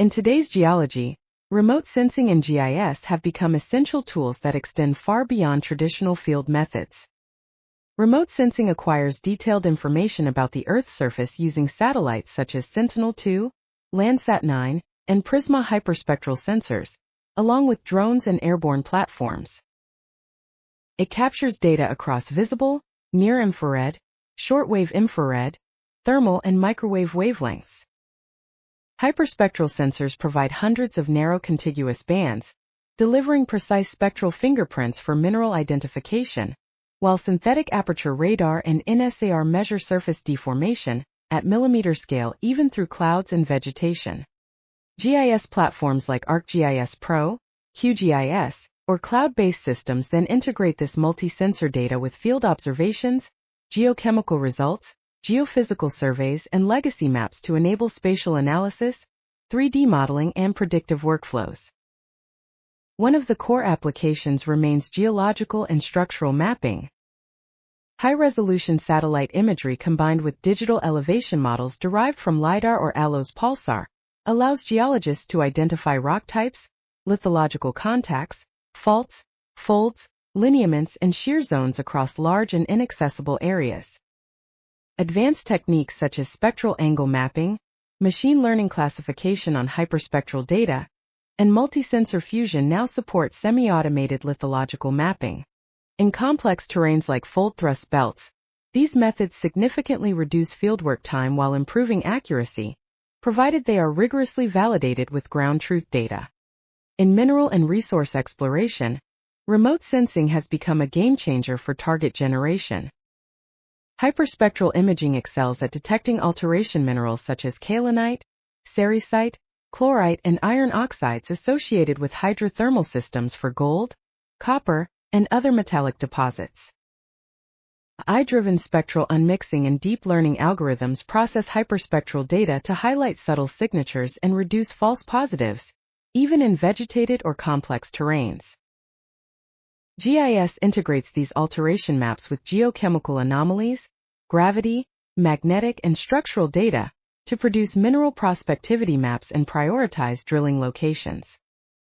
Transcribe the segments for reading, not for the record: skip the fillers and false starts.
In today's geology, remote sensing and GIS have become essential tools that extend far beyond traditional field methods. Remote sensing acquires detailed information about the Earth's surface using satellites such as Sentinel-2, Landsat 9, and Prisma hyperspectral sensors, along with drones and airborne platforms. It captures data across visible, near-infrared, shortwave infrared, thermal and microwave wavelengths. Hyperspectral sensors provide hundreds of narrow contiguous bands, delivering precise spectral fingerprints for mineral identification, while synthetic aperture radar and NSAR measure surface deformation at millimeter scale even through clouds and vegetation. GIS platforms like ArcGIS Pro, QGIS, or cloud-based systems then integrate this multi-sensor data with field observations, geochemical results, geophysical surveys, and legacy maps to enable spatial analysis, 3D modeling, and predictive workflows. One of the core applications remains geological and structural mapping. High-resolution satellite imagery combined with digital elevation models derived from LiDAR or ALOS pulsar allows geologists to identify rock types, lithological contacts, faults, folds, lineaments, and shear zones across large and inaccessible areas. Advanced techniques such as spectral angle mapping, machine learning classification on hyperspectral data, and multi-sensor fusion now support semi-automated lithological mapping. In complex terrains like fold-thrust belts, these methods significantly reduce fieldwork time while improving accuracy, provided they are rigorously validated with ground truth data. In mineral and resource exploration, remote sensing has become a game-changer for target generation. Hyperspectral imaging excels at detecting alteration minerals such as kaolinite, cerussite, chlorite, and iron oxides associated with hydrothermal systems for gold, copper, and other metallic deposits. AI-driven spectral unmixing and deep learning algorithms process hyperspectral data to highlight subtle signatures and reduce false positives, even in vegetated or complex terrains. GIS integrates these alteration maps with geochemical anomalies, gravity, magnetic, and structural data to produce mineral prospectivity maps and prioritize drilling locations.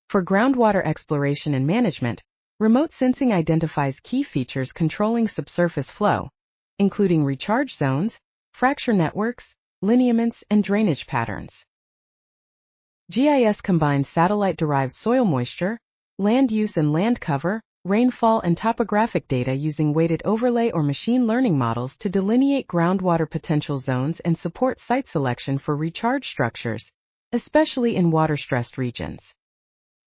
For groundwater exploration and management, remote sensing identifies key features controlling subsurface flow, including recharge zones, fracture networks, lineaments, and drainage patterns. GIS combines satellite-derived soil moisture, land use and land cover, rainfall, and topographic data using weighted overlay or machine learning models to delineate groundwater potential zones and support site selection for recharge structures, especially in water-stressed regions.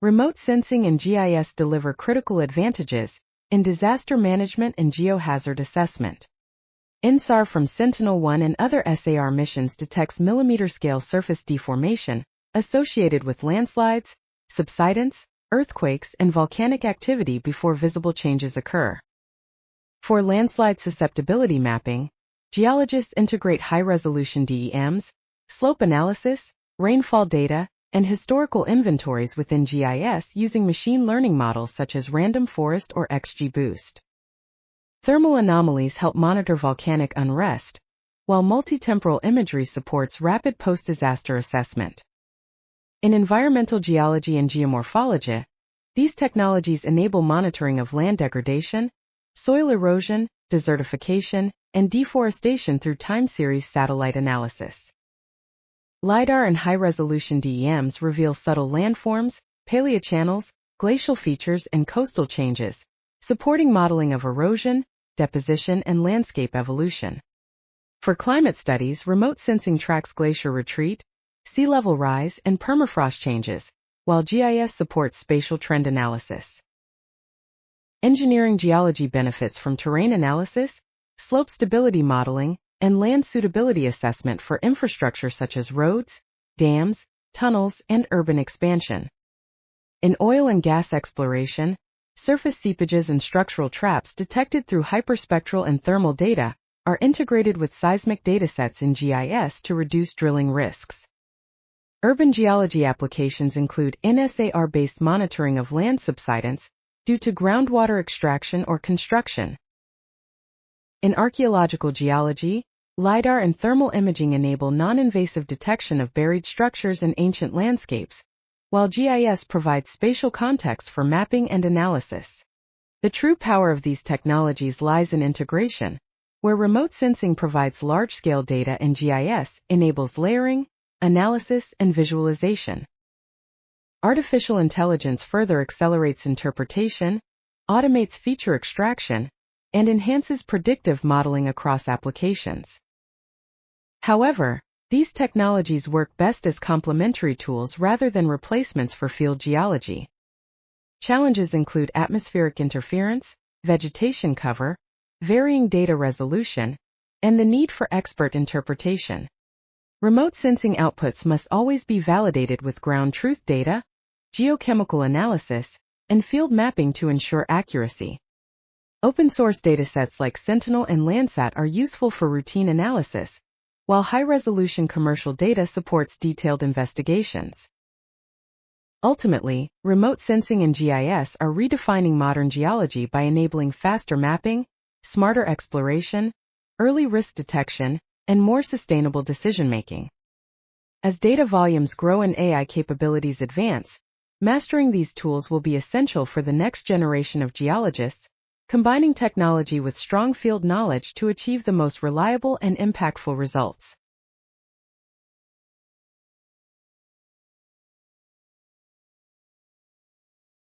Remote sensing and GIS deliver critical advantages in disaster management and geohazard assessment. INSAR from Sentinel-1 and other SAR missions detects millimeter-scale surface deformation associated with landslides, subsidence, earthquakes, and volcanic activity before visible changes occur. For landslide susceptibility mapping, geologists integrate high-resolution DEMs, slope analysis, rainfall data, and historical inventories within GIS using machine learning models such as Random Forest or XGBoost. Thermal anomalies help monitor volcanic unrest, while multi-temporal imagery supports rapid post-disaster assessment. In environmental geology and geomorphology, these technologies enable monitoring of land degradation, soil erosion, desertification, and deforestation through time series satellite analysis. LiDAR and high-resolution DEMs reveal subtle landforms, paleochannels, glacial features, and coastal changes, supporting modeling of erosion, deposition, and landscape evolution. For climate studies, remote sensing tracks glacier retreat, sea level rise, and permafrost changes, while GIS supports spatial trend analysis. Engineering geology benefits from terrain analysis, slope stability modeling, and land suitability assessment for infrastructure such as roads, dams, tunnels, and urban expansion. In oil and gas exploration, surface seepages and structural traps detected through hyperspectral and thermal data are integrated with seismic datasets in GIS to reduce drilling risks. Urban geology applications include NSAR-based monitoring of land subsidence due to groundwater extraction or construction. In archaeological geology, LiDAR and thermal imaging enable non-invasive detection of buried structures and ancient landscapes, while GIS provides spatial context for mapping and analysis. The true power of these technologies lies in integration, where remote sensing provides large-scale data and GIS enables layering, analysis, and visualization. Artificial intelligence further accelerates interpretation, automates feature extraction, and enhances predictive modeling across applications. However, these technologies work best as complementary tools rather than replacements for field geology. Challenges include atmospheric interference, vegetation cover, varying data resolution, and the need for expert interpretation. Remote sensing outputs must always be validated with ground truth data, geochemical analysis, and field mapping to ensure accuracy. Open-source datasets like Sentinel and Landsat are useful for routine analysis, while high-resolution commercial data supports detailed investigations. Ultimately, remote sensing and GIS are redefining modern geology by enabling faster mapping, smarter exploration, early risk detection, and more sustainable decision-making. As data volumes grow and AI capabilities advance, mastering these tools will be essential for the next generation of geologists, combining technology with strong field knowledge to achieve the most reliable and impactful results.